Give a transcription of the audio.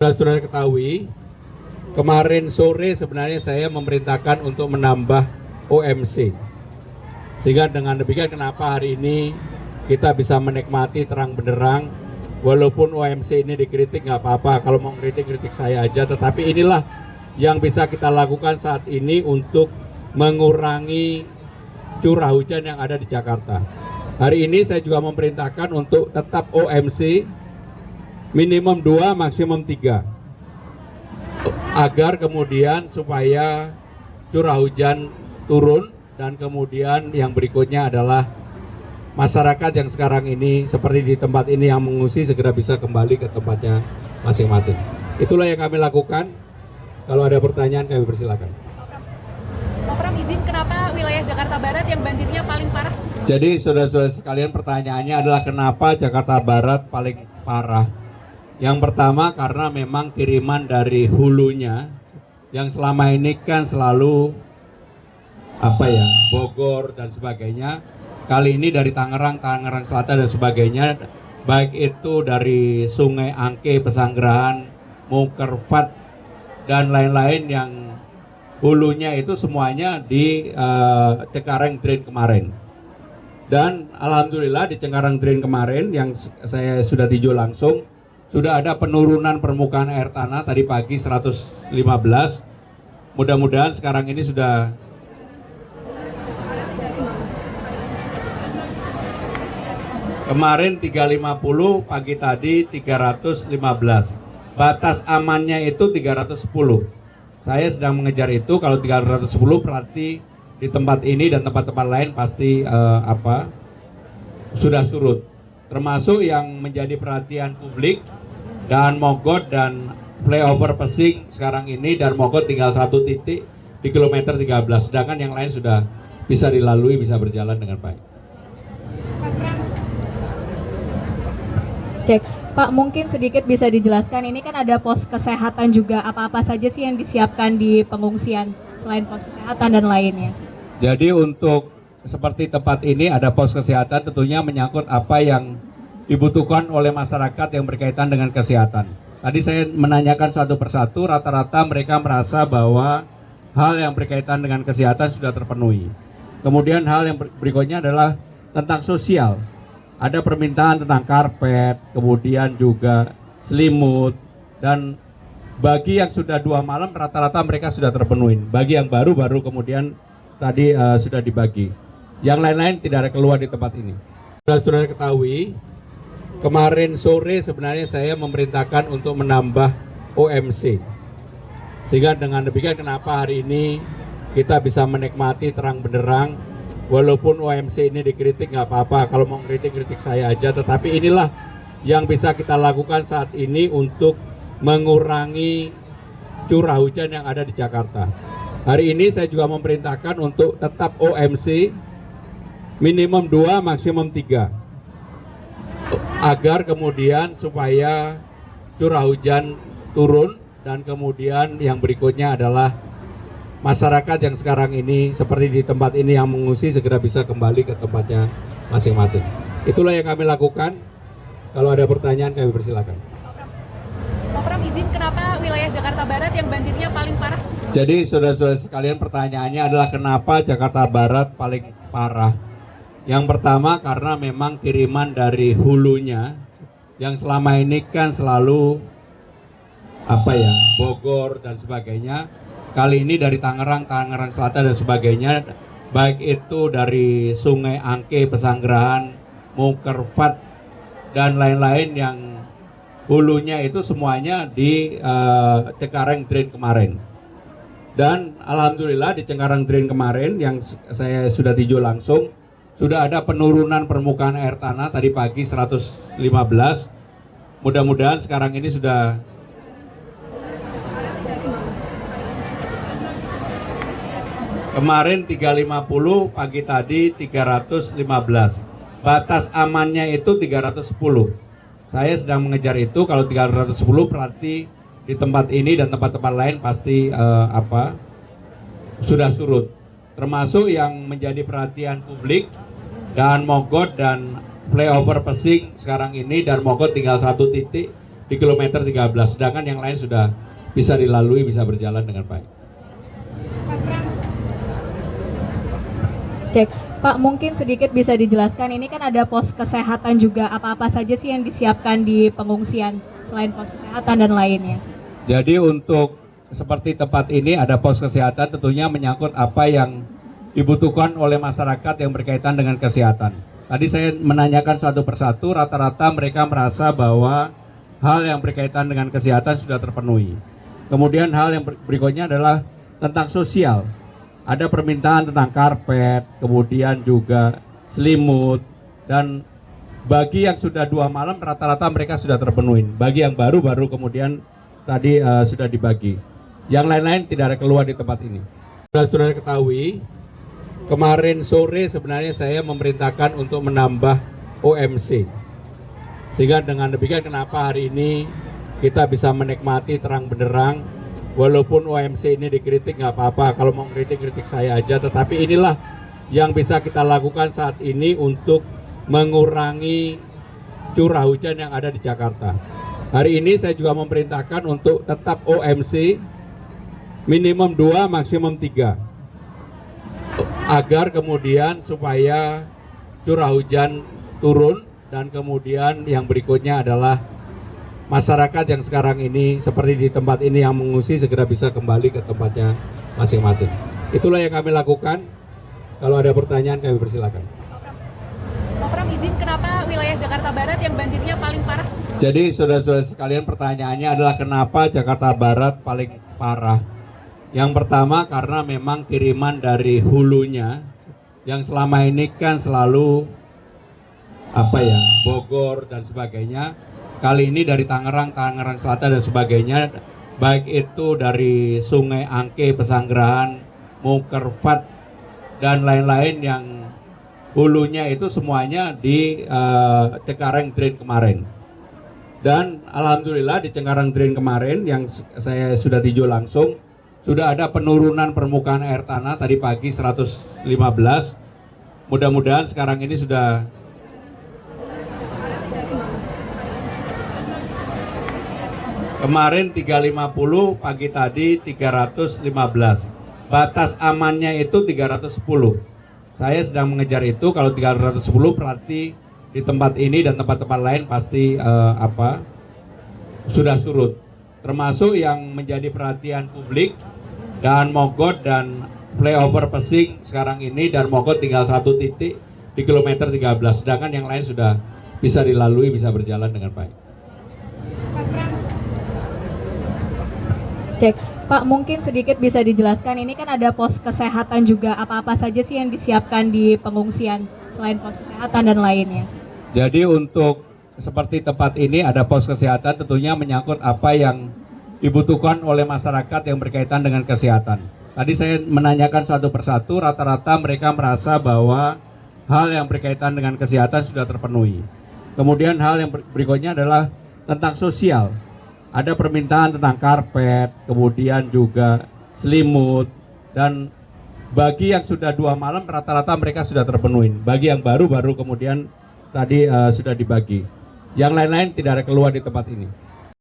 Saudara ketahui, kemarin sore sebenarnya saya memerintahkan untuk menambah OMC. Sehingga dengan demikian kenapa hari ini kita bisa menikmati terang benderang. Walaupun OMC ini dikritik nggak apa-apa, kalau mau kritik saya aja. Tetapi inilah yang bisa kita lakukan saat ini untuk mengurangi curah hujan yang ada di Jakarta. Hari ini saya juga memerintahkan untuk tetap OMC minimum 2, maksimum 3, agar kemudian supaya curah hujan turun. Dan kemudian yang berikutnya adalah masyarakat yang sekarang ini seperti di tempat ini yang mengungsi segera bisa kembali ke tempatnya masing-masing. Itulah yang kami lakukan. Kalau ada pertanyaan kami persilakan. Pak Pram, izin kenapa wilayah Jakarta Barat yang banjirnya paling parah? Jadi saudara-saudara sekalian, pertanyaannya adalah kenapa Jakarta Barat paling parah. Yang pertama karena memang kiriman dari hulunya yang selama ini kan selalu Bogor dan sebagainya. Kali ini dari Tangerang Selatan dan sebagainya, baik itu dari Sungai Angke, Pesanggerahan, Mukerfat dan lain-lain yang hulunya itu semuanya di Cengkareng Drain kemarin. Dan alhamdulillah di Cengkareng Drain kemarin yang saya sudah tinjau langsung, sudah ada penurunan permukaan air tanah tadi pagi 115. Mudah-mudahan sekarang ini sudah kemarin 350, pagi tadi 315. Batas amannya itu 310. Saya sedang mengejar itu. Kalau 310 berarti di tempat ini dan tempat-tempat lain pasti sudah surut. Termasuk yang menjadi perhatian publik, dan Mogot dan flyover Pesing sekarang ini, dan Mogot tinggal satu titik di kilometer 13, sedangkan yang lain sudah bisa dilalui, bisa berjalan dengan baik. Cek, Pak, mungkin sedikit bisa dijelaskan, ini kan ada pos kesehatan juga, apa-apa saja sih yang disiapkan di pengungsian selain pos kesehatan dan lainnya? Jadi untuk seperti tempat ini ada pos kesehatan, tentunya menyangkut apa yang dibutuhkan oleh masyarakat yang berkaitan dengan kesehatan. Tadi saya menanyakan satu persatu, rata-rata mereka merasa bahwa hal yang berkaitan dengan kesehatan sudah terpenuhi. Kemudian hal yang berikutnya adalah tentang sosial. Ada permintaan tentang karpet, kemudian juga selimut, dan bagi yang sudah 2 malam rata-rata mereka sudah terpenuhi. Bagi yang baru kemudian tadi sudah dibagi. Yang lain-lain tidak ada keluar di tempat ini. Saudara ketahui, kemarin sore sebenarnya saya memerintahkan untuk menambah OMC. Sehingga dengan demikian kenapa hari ini kita bisa menikmati terang benderang. Walaupun OMC ini dikritik nggak apa-apa, kalau mau kritik saya aja. Tetapi inilah yang bisa kita lakukan saat ini untuk mengurangi curah hujan yang ada di Jakarta. Hari ini saya juga memerintahkan untuk tetap OMC minimum 2, maksimum 3, agar kemudian supaya curah hujan turun. Dan kemudian yang berikutnya adalah masyarakat yang sekarang ini seperti di tempat ini yang mengungsi segera bisa kembali ke tempatnya masing-masing. Itulah yang kami lakukan. Kalau ada pertanyaan kami persilakan. Pak Pram, izin kenapa wilayah Jakarta Barat yang banjirnya paling parah? Jadi saudara-saudara sekalian, pertanyaannya adalah kenapa Jakarta Barat paling parah. Yang pertama karena memang kiriman dari hulunya yang selama ini kan selalu Bogor dan sebagainya. Kali ini dari Tangerang Selatan dan sebagainya, baik itu dari Sungai Angke, Pesanggerahan, Mukerfat dan lain-lain yang hulunya itu semuanya di Cengkareng Drain kemarin. Dan alhamdulillah di Cengkareng Drain kemarin yang saya sudah tinjau langsung, sudah ada penurunan permukaan air tanah tadi pagi 115. Mudah-mudahan sekarang ini sudah kemarin 350, pagi tadi 315. Batas amannya itu 310. Saya sedang mengejar itu. Kalau 310 berarti di tempat ini dan tempat-tempat lain pasti sudah surut. Termasuk yang menjadi perhatian publik, dan Mogot dan flyover Pesing sekarang ini, dan Mogot tinggal satu titik di kilometer 13, sedangkan yang lain sudah bisa dilalui, bisa berjalan dengan baik. Mas Pram, Cek, Pak mungkin sedikit bisa dijelaskan ini kan ada pos kesehatan juga, apa-apa saja sih yang disiapkan di pengungsian selain pos kesehatan dan lainnya? Jadi untuk seperti tempat ini ada pos kesehatan, tentunya menyangkut apa yang dibutuhkan oleh masyarakat yang berkaitan dengan kesehatan. Tadi saya menanyakan satu persatu, rata-rata mereka merasa bahwa hal yang berkaitan dengan kesehatan sudah terpenuhi. Kemudian hal yang berikutnya adalah tentang sosial. Ada permintaan tentang karpet, kemudian juga selimut, dan bagi yang sudah 2 malam rata-rata mereka sudah terpenuhi. Bagi yang baru kemudian tadi sudah dibagi. Yang lain-lain tidak ada keluar di tempat ini. Sudah ketahui, kemarin sore sebenarnya saya memerintahkan untuk menambah OMC. Sehingga dengan demikian kenapa hari ini kita bisa menikmati terang benderang. Walaupun OMC ini dikritik nggak apa-apa, kalau mau kritik saya aja. Tetapi inilah yang bisa kita lakukan saat ini untuk mengurangi curah hujan yang ada di Jakarta. Hari ini saya juga memerintahkan untuk tetap OMC minimum 2, maksimum 3. Agar kemudian supaya curah hujan turun, dan kemudian yang berikutnya adalah masyarakat yang sekarang ini seperti di tempat ini yang mengungsi segera bisa kembali ke tempatnya masing-masing. Itulah yang kami lakukan. Kalau ada pertanyaan kami persilakan. Pak Pram izin kenapa wilayah Jakarta Barat yang banjirnya paling parah? Jadi saudara-saudara sekalian, pertanyaannya adalah kenapa Jakarta Barat paling parah? Yang pertama karena memang kiriman dari hulunya yang selama ini kan selalu Bogor dan sebagainya. Kali ini dari Tangerang Selatan dan sebagainya, baik itu dari Sungai Angke, Pesanggerahan, Mukerfat dan lain-lain yang hulunya itu semuanya di Cengkareng Drain kemarin. Dan alhamdulillah di Cengkareng Drain kemarin yang saya sudah tinjau langsung, sudah ada penurunan permukaan air tanah tadi pagi 115. Mudah-mudahan sekarang ini sudah kemarin 350, pagi tadi 315. Batas amannya itu 310. Saya sedang mengejar itu. Kalau 310 berarti di tempat ini dan tempat-tempat lain pasti sudah surut. Termasuk yang menjadi perhatian publik, dan Mogot dan flyover Pesing sekarang ini, dan Mogot tinggal 1 titik di kilometer 13, sedangkan yang lain sudah bisa dilalui, bisa berjalan dengan baik. Mas Pram, Cek, Pak mungkin sedikit bisa dijelaskan ini kan ada pos kesehatan juga, apa-apa saja sih yang disiapkan di pengungsian selain pos kesehatan dan lainnya? Jadi untuk seperti tempat ini ada pos kesehatan, tentunya menyangkut apa yang dibutuhkan oleh masyarakat yang berkaitan dengan kesehatan. Tadi saya menanyakan satu persatu, rata-rata mereka merasa bahwa hal yang berkaitan dengan kesehatan sudah terpenuhi. Kemudian hal yang berikutnya adalah tentang sosial. Ada permintaan tentang karpet, kemudian juga selimut, dan bagi yang sudah 2 malam rata-rata mereka sudah terpenuhi. Bagi yang baru kemudian tadi sudah dibagi. Yang lain-lain tidak ada keluar di tempat ini.